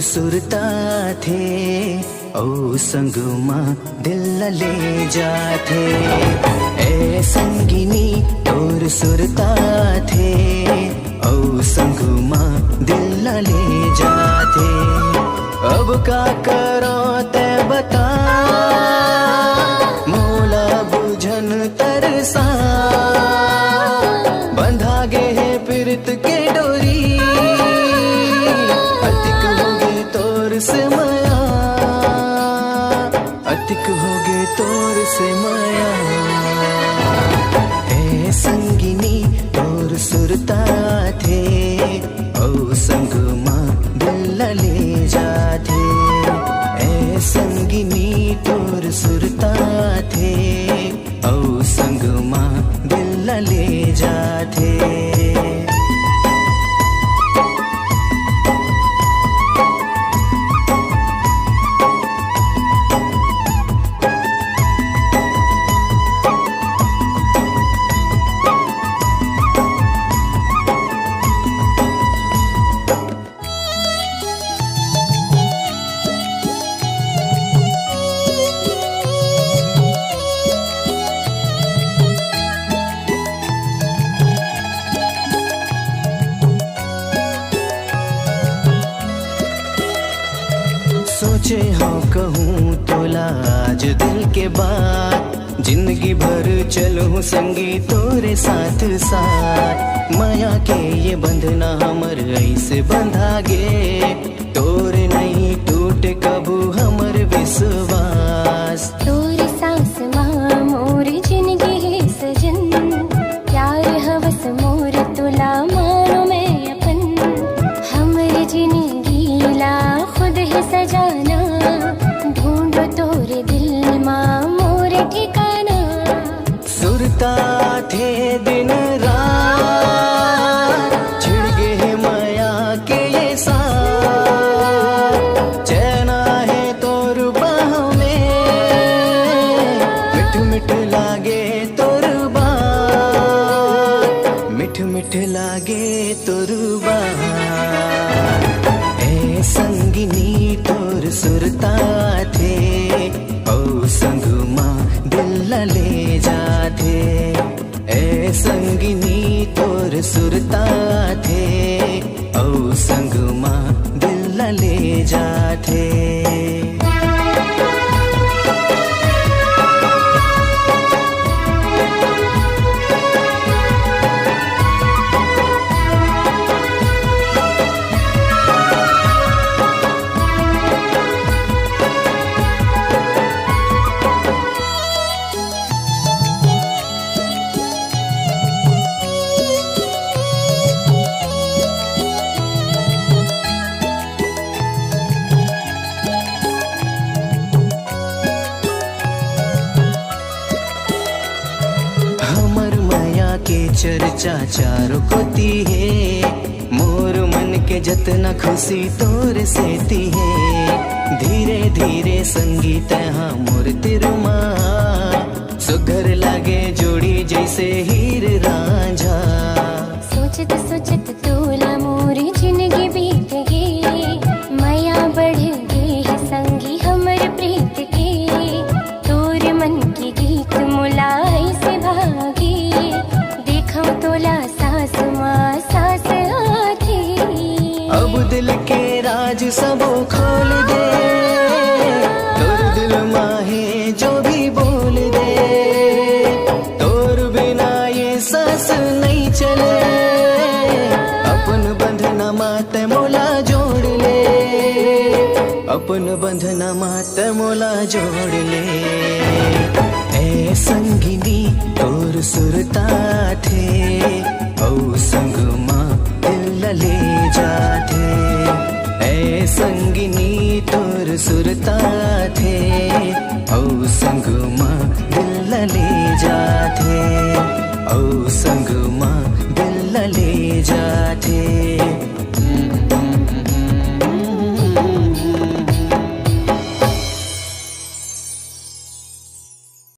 सुरता थे ओ संगमा दिल ले जाते। ए संगिनी तोर सुरता थे ओ संगमा दिल ले जाते। अब का करो ते बता मोला बुझन तरसा। बंधा गे है पीरत के डोरी अतिक होगे तोर से माया। अतिक होगे तोर से माया। ए संगिनी तोर सुरता थे ओ संगमा दिल ले जाते। ए संगिनी तोर सुरता थे ओ संगमा दिल ले जाते। सोचे हाँ कहूँ तोला आज दिल के बात। जिंदगी भर चलूं संगी तोरे साथ साथ। माया के ये बंधना हमर ऐसे बंधा गे। तोरे नहीं टूटे कबू हमर विश्वास। तोरे सांस माँ मोर जिंदगी है सजन। प्यार हवस मोर तुला मानो मैं अपन। हमर जिंदगी ला खुद है सजाना। ढूंढो तोरे दिल माँ मोर ठिकाना। सुरता थे दिन रात छिड़ गए माया के ये साथ। चैना है तोर बाह में मिठ मिठ लागे तोर बात। मिठ मिठ लागे तोर बात। ए संगिनी तोर सुरता थे ओ संगमा दिल ले जाते। ए संगिनी तोर सुरता थे ओ संगमा दिल ले जाते। हमर माया के चर्चा चारों कोती है। मोर मन के जतना खुशी तोर सेती है। धीरे धीरे संगीत हाँ मोर तिरुमा। सुघर लागे जोड़ी जैसे हीर रांझा। सोचत सोचत तोला मोर जिंदगी बीत गई। माया बढ़ गई है संगी हमर प्रीत के। तोर मन की गीत मुला से भागी। देखो तोला सास माँ सास आती। अब दिल के राज सबो खोल दे। तोर दिल माहे जो भी बोल दे। तोर बिना ये सांस नहीं चले। अपन बंधना माते मोला जोड़ ले। अपन बंधना माते मोला जोड़ ले। ए संगिनी तोर सुरता थे ओ संगमा दिल ले जाते। ए संगिनी तोर सुरता थे ओ संगमा दिल ले जाते। ओ संगमा दिल ले जाते।